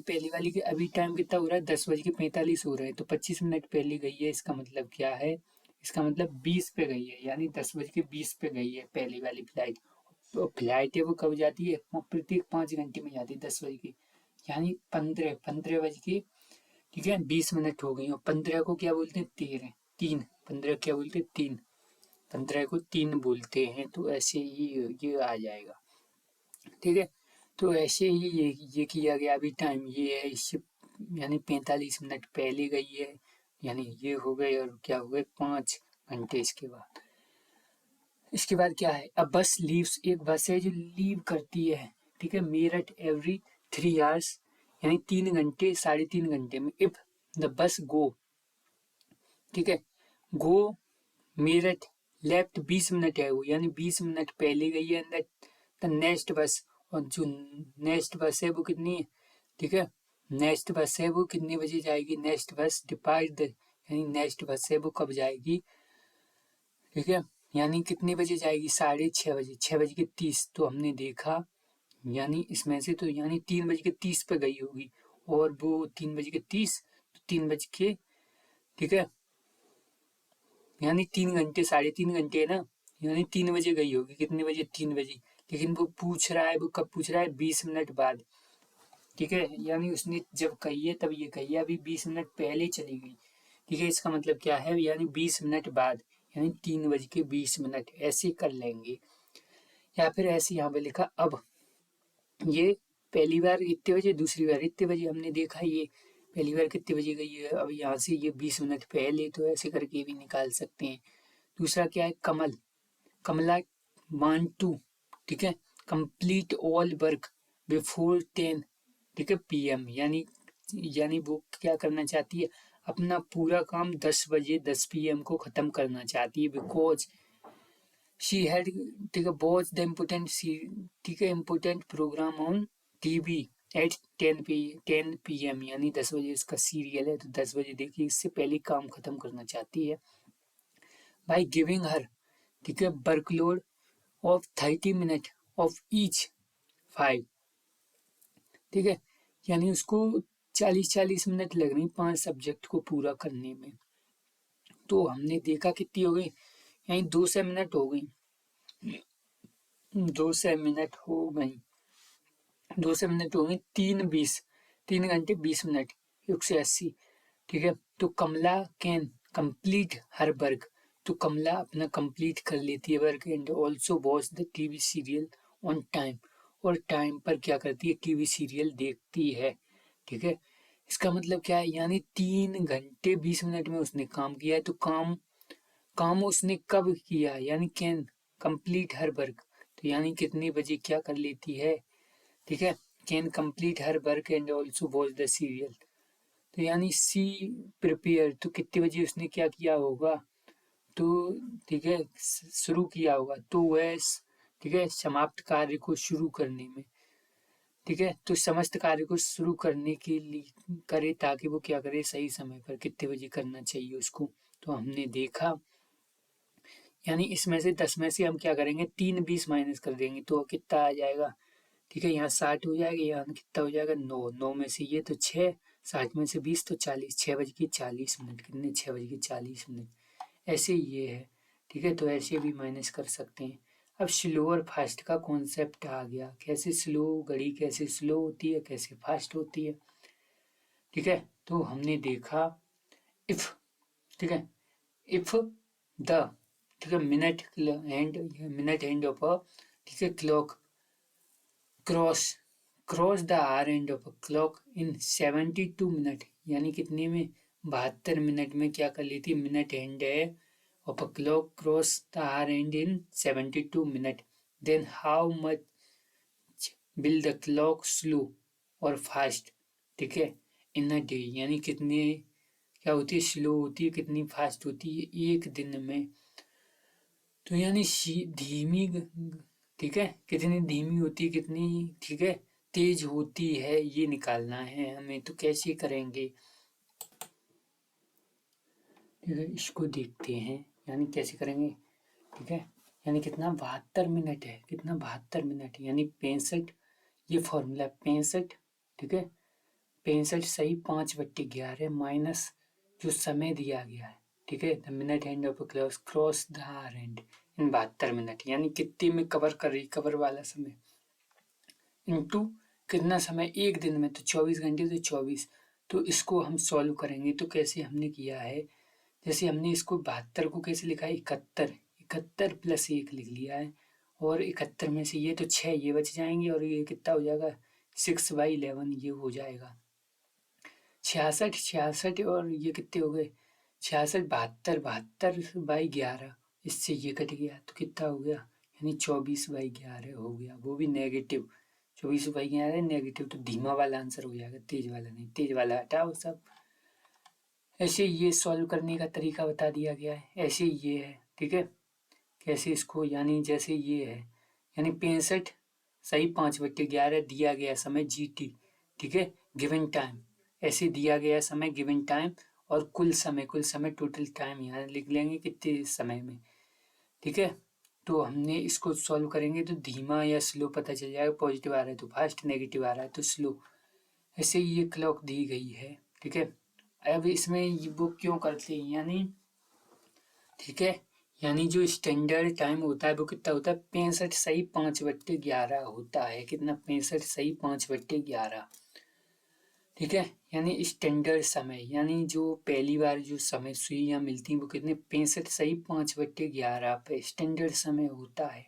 पहली वाली के अभी टाइम कितना हो रहा है, 10:45 हो रहा है, तो 25 मिनट पहले गई है। इसका मतलब क्या है, इसका मतलब 20 पे गई है, यानी 10:20 पे गई है पहली वाली फ्लाइट। तो फ्लाइट है वो कब जाती है, प्रत्येक 5 घंटे में जाती है 10 बजे की, यानी 15 बज के, ठीक है, 20 मिनट हो गई। और 15 को क्या बोलते हैं, 3 15 क्या बोलते हैं, 15 को 3 बोलते हैं। तो ऐसे ही ये आ जाएगा, ठीक है। तो ऐसे ही ये किया गया। अभी टाइम ये है, इससे यानी 45 मिनट पहले गई है, यानी ये हो गए। और क्या हो गए, 5 घंटे। इसके बाद क्या है, अब बस लीव्स, एक बस है जो लीव करती है, ठीक है, मेरठ एवरी 3 आवर्स, यानी 3 घंटे, 3.5 घंटे में। इफ द बस गो, ठीक है, गो मेरठ लेफ्ट 20 मिनट है वो, यानी 20 मिनट पहले गई है द नेक्स्ट बस। और जो नेक्स्ट बस है वो कितनी है, ठीक है, नेक्स्ट बस है वो कितने बजे जाएगी, नेक्स्ट बस डिपार्ट द, यानी नेक्स्ट बस है वो कब जाएगी, ठीक है, यानी कितने बजे जाएगी, 6:30 बजे, 6:30। तो हमने देखा, यानी इसमें से तो यानी 3:30 पे गई होगी, और वो 3:30, तो 3 बज के, ठीक है, यानी 3 घंटे, 3.5 घंटे है ना, यानी 3 बजे गई होगी। कितने बजे, 3 बजे। लेकिन वो पूछ रहा है, वो कब पूछ रहा है, 20 मिनट बाद, ठीक है, यानी उसने जब कही है तब ये कही है, अभी 20 मिनट पहले चली गई, ठीक है। इसका मतलब क्या है, यानी 20 मिनट बाद, यानी 3:20। ऐसे कर लेंगे। या फिर ऐसे यहाँ पे लिखा, अब ये पहली बार कितने बजे, दूसरी बार इतने बजे। हमने देखा ये पहली बार कितने बजे गई है, अब यहाँ से ये 20 मिनट पहले, तो ऐसे करके भी निकाल सकते हैं। दूसरा क्या है, कमल, कमला वांट टू, ठीक है, कंप्लीट ऑल वर्क बिफोर 10, ठीक है, PM, यानी वो क्या करना चाहती है, अपना पूरा काम 10 बजे 10 PM को खत्म करना चाहती है। बिकॉज शी हैड, ठीक है, वॉच द इम्पोर्टेंट, ठीक है, important program on TV at 10 PM, यानी 10 बजे इसका सीरियल है, तो 10 बजे देखिए, इससे पहले काम खत्म करना चाहती है। बाई गिविंग हर, ठीक है, workload of 30 minute of each 5, ठीक है, यानी उसको 40-40 मिनट लग रही 5 सब्जेक्ट को पूरा करने में। तो हमने देखा कितनी हो गई, यानी 200 मिनट हो गई, 200 मिनट हो गई, 200 मिनट हो गई, 3 घंटे 20 मिनट, 180, ठीक है। तो कमला कैन कंप्लीट हर वर्क, तो कमला अपना कंप्लीट कर लेती है work, and also watch the TV serial on time, और टाइम पर क्या करती है, TV सीरियल देखती है, ठीक है। इसका मतलब क्या है, यानी 3 घंटे 20 मिनट में उसने काम किया है। तो काम काम उसने कब किया, यानी कैन कंप्लीट हर वर्क, तो यानी कितने बजे क्या कर लेती है, ठीक है, can complete her work and also watch the serial, तो यानी सी प्रिपेयर, तो कितने बजे उसने क्या किया होगा, तो ठीक है, शुरू किया होगा, तो वह, ठीक है, समाप्त कार्य को शुरू करने में, ठीक है, तो समस्त कार्य को शुरू करने के लिए करे, ताकि वो क्या करे, सही समय पर कितने बजे करना चाहिए उसको। तो हमने देखा, यानी इसमें से 10 में से हम क्या करेंगे, 3 20 माइनस कर देंगे, तो कितना आ जाएगा, ठीक है, यहाँ 60 हो जाएगा, यहाँ कितना हो जाएगा, 9, 9 में से ये तो 6, 60 में से 20 तो 40, 6:40, कितने, 6:40। ऐसे ये है, ठीक है, तो ऐसे भी माइनस कर सकते हैं। अब स्लो और फास्ट का कॉन्सेप्ट आ गया, कैसे स्लो घड़ी कैसे स्लो होती है, कैसे फास्ट होती है, ठीक है। तो हमने देखा, इफ, ठीक है, इफ द, ठीक है, मिनट हैंड ऑफ अ, ठीक है, clock cross the hour end of a clock in 72 minute, यानी कितने में, 72 मिनट में क्या कर लेती है, मिनट हैंड है of a clock cross the hour and in 72 minute, then how much will the clock slow or fast, ठीक है, इन अ डे, यानी कितने क्या होती है, स्लो होती है, कितनी फास्ट होती है एक दिन में। तो यानी धीमी, ठीक है, कितनी धीमी होती है, कितनी, ठीक है, तेज होती है, ये निकालना है हमें। तो कैसे करेंगे, ठीक है, इसको देखते हैं, यानी कैसे करेंगे, ठीक है, यानी कितना, 72 मिनट है, कितना, 72 मिनट, यानी 65, ये फॉर्मूला 65, ठीक है, 65/11 माइनस जो समय दिया गया है, ठीक है, the minute hand of a clock cross the hour hand in 72 minute, यानी कितने में कवर कर रही, कवर वाला समय, इनटू कितना समय एक दिन में, तो 24 घंटे, तो 24। तो इसको हम सॉल्व करेंगे तो कैसे हमने किया है, जैसे हमने इसको 72 को कैसे लिखा है, 71, 71 प्लस 1 लिख लिया है, और 71 में से ये तो 6 ये बच जाएंगे, और ये कितना हो जाएगा 6/11 ये हो जाएगा 66, 66 और ये कितने हो गए 66, 72, 72/11, इससे ये कट गया तो कितना हो गया, यानी 24/11 हो गया, वो भी नेगेटिव, 24/11 नेगेटिव, तो धीमा वाला आंसर हो जाएगा, तेज वाला नहीं, तेज वाला हटाओ सब। ऐसे ये सॉल्व करने का तरीका बता दिया गया है, ऐसे ये है, ठीक है, कैसे इसको, यानी जैसे ये है, यानी 65/5/11 दिया गया समय GT, ठीक है, गिवन टाइम, ऐसे दिया गया समय गिवन टाइम, और कुल समय टोटल टाइम यहाँ लिख लेंगे कितने समय में, ठीक है। तो हमने इसको सॉल्व करेंगे तो धीमा या स्लो पता चल जाएगा, पॉजिटिव आ रहा है तो फास्ट, नेगेटिव आ रहा है तो स्लो, ऐसे ये क्लॉक दी गई है, ठीक है। अब इसमें वो क्यों करते हैं, यानी ठीक है, यानी जो स्टैंडर्ड टाइम होता है वो कितना होता है, 65/5/11 होता है, कितना 65/5/11, ठीक है, यानी स्टैंडर्ड समय, यानी जो पहली बार जो समय सुइयां मिलती हैं वो कितने 65/5/11 पे स्टैंडर्ड समय होता है,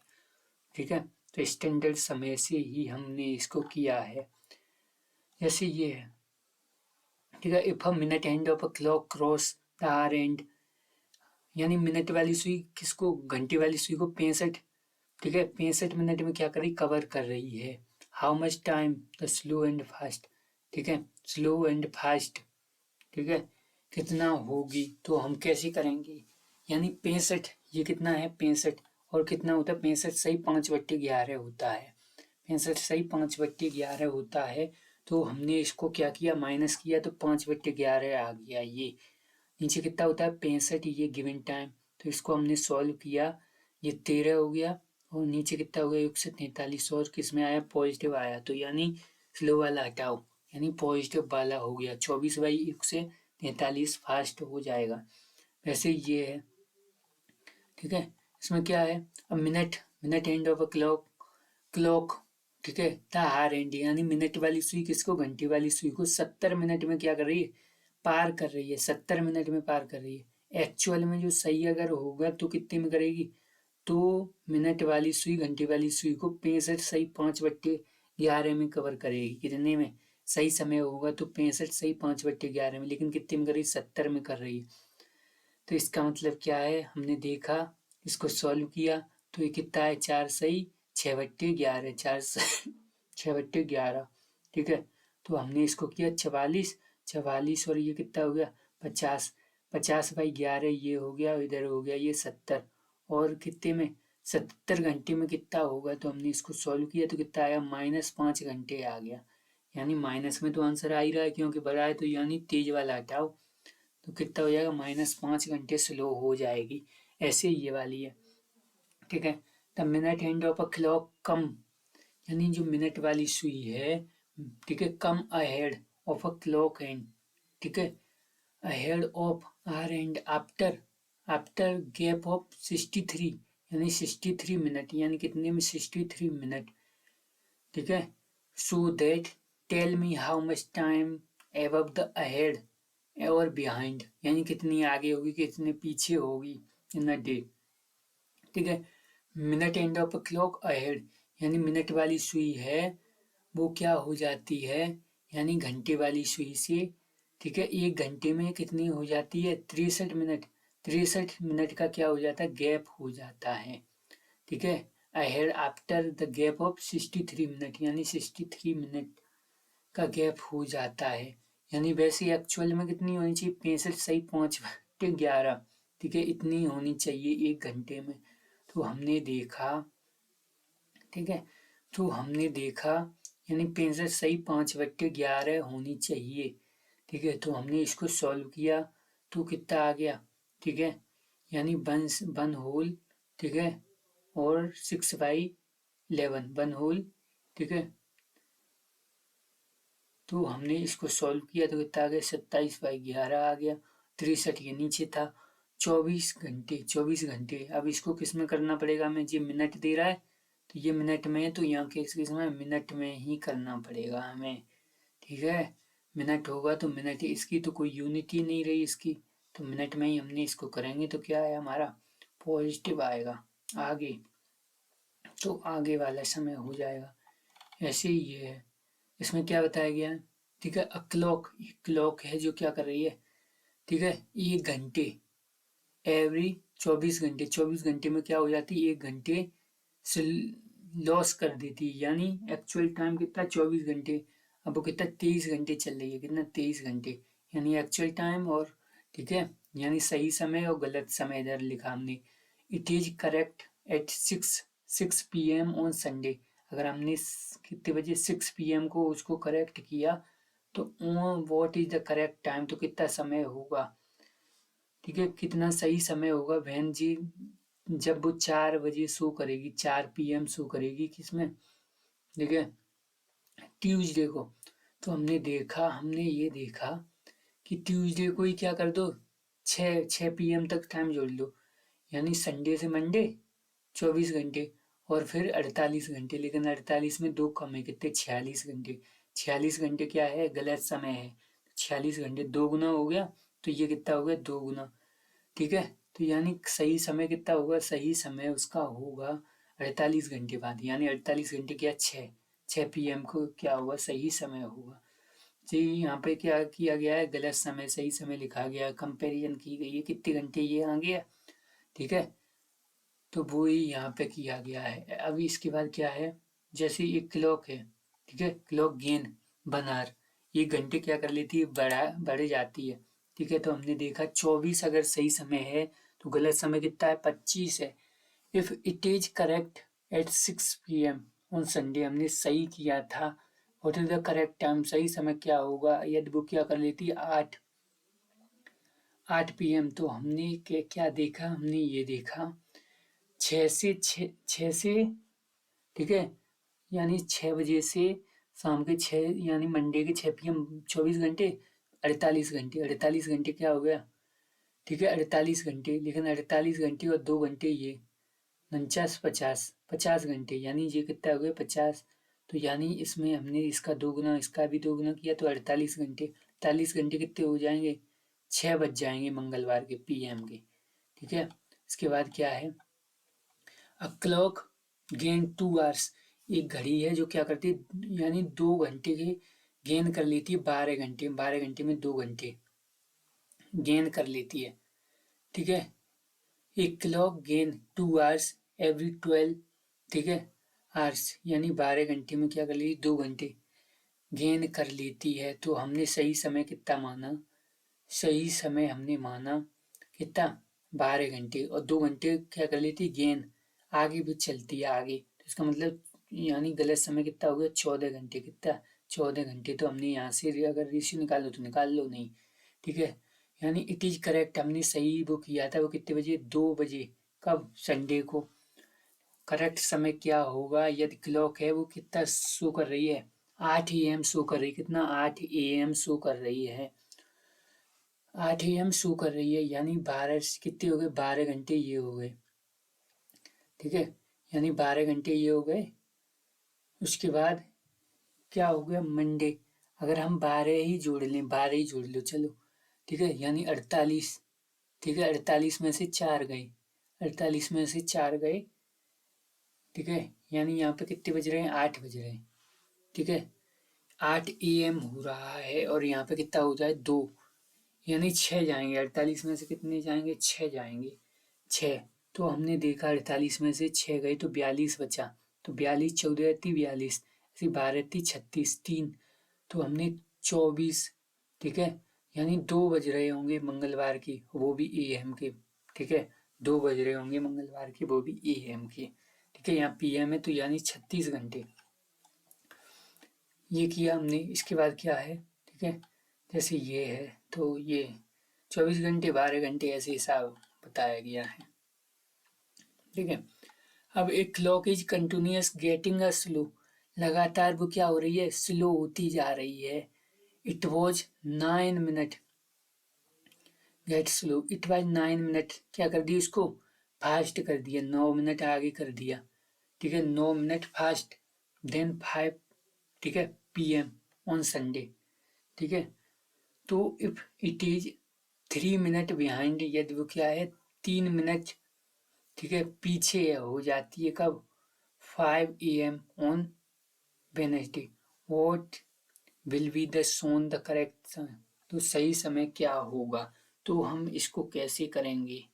ठीक है। तो स्टैंडर्ड समय से ही हमने इसको किया है, जैसे ये है, ठीक है, if a minute hand of a clock cross the hour and, यानी मिनट वाली सुई किसको, घंटे वाली सुई को 65, ठीक है, 65 मिनट में क्या कर रही, कवर कर रही है, how much time, the slow and fast, ठीक है, स्लो एंड फास्ट, ठीक है, कितना होगी, तो हम कैसे करेंगे, यानी 65, ये कितना है 65, और कितना होता है 65/5/11 होता है, 65/5/11 होता है, तो हमने इसको क्या किया, माइनस किया, तो 5/11 आ गया, ये नीचे कितना होता है 65, ये गिवन टाइम, तो इसको हमने सॉल्व किया, ये 13 हो गया, और नीचे कितना हो गया 143, और किस में आया, पॉजिटिव आया, तो यानी स्लो वाला हटाओ, यानी पॉजिटिव वाला हो गया, 24/143 फास्ट हो जाएगा, वैसे ये है, ठीक है। इसमें क्या है, अब minute end of a clock, clock, ठीक है, द आवर एंड, यानी मिनट वाली सुई किसको, घंटी वाली सुई को 70 मिनट में क्या कर रही है, पार कर रही है, 70 मिनट में पार कर रही है, एक्चुअल में जो सही अगर होगा तो कितने में करेगी, तो मिनट वाली सुई घंटी वाली सुई को 65/5/11 में कवर करेगी, कितने में, सही समय होगा तो 65/5/11 में, लेकिन कितने में कर रही है, 70 में कर रही है, तो इसका मतलब क्या है, हमने देखा, इसको सॉल्व किया, तो ये कितना है, 4 सही 6/11, 4 6/11, ठीक है, तो हमने इसको किया 44, और ये कितना हो गया 50, 50/11 ये हो गया, इधर हो गया ये 70, और कितने में 77 घंटे में कितना होगा, तो हमने इसको सॉल्व किया तो कितना आया, -5 घंटे आ गया, यानी माइनस में तो आंसर आ ही रहा है क्योंकि बड़ा है, तो यानी तेज वाला हटाओ, तो कितना हो जाएगा, -5 घंटे स्लो हो जाएगी, ऐसे ये वाली है, ठीक है। The minute hand of a clock come, यानी जो मिनट वाली सुई है, ठीक है, come ahead of a clock hand, ठीक है, ahead of or and after, after gap of 63, यानी 63 मिनट, यानी कितने में 63 मिनट, ठीक है, so that tell me how much time above the ahead or behind, यानी कितनी आगे होगी कितने पीछे होगी इन अ डे, ठीक है। Minute end of a clock ahead, यानी मिनट वाली सुई है वो क्या हो जाती है, यानी घंटे वाली सुई से, ठीक है, एक घंटे में कितनी हो जाती है 63 मिनट, 63 मिनट का क्या हो जाता है, गैप हो जाता है, ठीक है, ahead after the gap of 63 minute, यानी 63 मिनट का गैप हो जाता है, यानी वैसे एक्चुअल में कितनी होनी चाहिए 65/5/11, ठीक है, इतनी होनी चाहिए एक घंटे में, तो हमने देखा, ठीक है, तो हमने देखा यानी 65/5/11 होनी चाहिए, ठीक है, तो हमने इसको सॉल्व किया तो कितना आ गया, ठीक है, यानी 1 होल, ठीक है, और 6/11 1 होल, ठीक है, तो हमने इसको सॉल्व किया तो कितना आ गया 27/11 आ गया। 63 के नीचे था 24 घंटे। अब इसको किस में करना पड़ेगा हमें, ये मिनट दे रहा है तो ये मिनट में है, तो यहाँ किस में मिनट में ही करना पड़ेगा हमें। ठीक है, मिनट होगा तो मिनट, इसकी तो कोई यूनिट ही नहीं रही इसकी, तो मिनट में ही हमने इसको करेंगे तो क्या है हमारा पॉजिटिव आएगा आगे, तो आगे वाला समय हो जाएगा। ऐसे ही ये है, इसमें क्या बताया गया है। ठीक है, क्लॉक, क्लॉक है जो क्या कर रही है। ठीक है, 1 घंटे एवरी 24 घंटे, 24 घंटे में क्या हो जाती है 1 घंटे से लॉस कर देती है, यानी एक्चुअल टाइम कितना 24 घंटे, अब वो कितना 23 घंटे चल रही है, कितना 23 घंटे, यानी एक्चुअल टाइम और ठीक है, यानी सही समय और गलत समय इधर लिखा हमने। It is correct at 6 PM on Sunday, अगर हमने कितने बजे 6 PM को उसको करेक्ट किया तो what is the correct time, तो कितना समय होगा। ठीक है, कितना सही समय होगा बहन जी जब वो 4 बजे शो करेगी, 4 PM शो करेगी किसमें, ठीक है ट्यूसडे को। तो हमने ये देखा कि ट्यूसडे को ही क्या कर दो, 6 PM तक टाइम जोड़ लो, यानी संडे से मंडे 24 घंटे और फिर 48 घंटे, लेकिन 48 में 2 कम है, कितने 46 घंटे। 46 घंटे क्या है गलत समय है, 46 घंटे 2 गुना हो गया, तो ये कितना हो गया 2 गुना। ठीक है, तो यानी सही समय कितना होगा, सही समय उसका होगा 48 घंटे बाद, यानी 48 घंटे क्या 6 PM को क्या होगा सही समय होगा। जी, यहाँ पे क्या किया गया है, गलत समय सही समय लिखा गया है, कंपेरिजन की गई है कितने घंटे ये आ गया। ठीक है, तो वो ही यहाँ पे किया गया है। अभी इसके बाद क्या है, जैसे ये क्लॉक है, ठीक है क्लॉक गेन बनार, ये घंटे क्या कर लेती है बढ़ जाती है। ठीक है, तो हमने देखा 24 अगर सही समय है तो गलत समय कितना है 25 है। If it is correct at 6 PM on Sunday, हमने सही किया था, what is the correct time, सही समय क्या होगा, यदि वो क्या कर लेती है 8 PM, तो हमने क्या देखा, हमने ये देखा 6 से ठीक है, यानी 6 बजे से शाम के 6, यानी मंडे के 6 PM 24 घंटे, 48 घंटे, 48 घंटे क्या हो गया। ठीक है, 48 घंटे, लेकिन 48 घंटे और 2 घंटे ये 50 घंटे, यानी ये कितना हो गया 50। तो यानी इसमें हमने इसका 2 गुना इसका भी 2 गुना किया तो 48 घंटे, 48 घंटे कितने हो जाएंगे 6 बज जाएंगे मंगलवार के PM के। ठीक है, इसके बाद क्या है, अ क्लॉक गेन 2 आवर्स, एक घड़ी है जो क्या करती है, यानी 2 घंटे के गेन कर लेती है 12 घंटे, 12 घंटे में 2 घंटे गेन कर लेती है। ठीक है, एक क्लॉक गेन 2 आवर्स एवरी 12, ठीक है आवर्स, यानी 12 घंटे में क्या कर लेती 2 घंटे गेन कर लेती है। तो हमने सही समय कितना माना, सही समय हमने माना कितना 12 घंटे, और 2 घंटे क्या कर लेती गेन, आगे भी चलती है आगे, तो इसका मतलब यानी गलत समय कितना हो गया 14 घंटे, कितना 14 घंटे। तो हमने यहाँ से अगर रेशियो निकालो तो निकाल लो नहीं। ठीक है, यानी इट इज करेक्ट, हमने सही वो किया था, वो कितने बजे 2 बजे, कब संडे को। करेक्ट समय क्या होगा, यदि क्लॉक है वो कितना शो कर रही है 8 AM शो कर रही है, कितना 8 AM शो कर रही है, 8 AM शो कर रही है, यानी 12 कितने हो गए 12 घंटे ये हो गए। ठीक है, यानी 12 घंटे ये हो गए। उसके बाद क्या हो गया मंडे, अगर हम 12 ही जोड़ लें, 12 ही जोड़ लो चलो, ठीक है, यानी 48। ठीक है, 48 में से 4 गए, 48 में से 4 गए। ठीक है, यानी यहाँ पे कितने बज रहे हैं 8 बज रहे हैं। ठीक है, 8 AM हो रहा है और यहाँ पे कितना हो जाए 2, यानी 6 जाएंगे, 48 में से कितने जाएंगे 6 जाएंगे, 6। तो हमने देखा 48 में से 6 गए तो 42 बचा, तो 42 14 42, ऐसे 12 36 3, तो हमने 24। ठीक है, यानी 2 बज रहे होंगे मंगलवार की, वो भी AM के। ठीक है, 2 बज रहे होंगे मंगलवार की, वो भी AM के। ठीक है, यहाँ PM है तो यानी 36 घंटे, ये किया हमने। इसके बाद क्या है, ठीक है, जैसे ये है तो ये 24 घंटे 12 घंटे ऐसे हिसाब बताया गया है। ठीक है, अब एक clock is continuous getting a slow, लगातार वो क्या हो रही है स्लो होती जा रही है। It was 9 minute, get slow, it was 9 minute, क्या कर दिया इसको फास्ट कर दिया, 9 मिनट आगे कर दिया, ठीक है, 9 मिनट फास्ट, देन 5, ठीक है, PM ऑन संडे, ठीक है। तो if it is 3 minute behind, यदि वो क्या है 3 मिनट, ठीक है, पीछे हो जाती है, कब 5 AM on Wednesday, what will be the soon the correct समय, तो सही समय क्या होगा। तो हम इसको कैसे करेंगे,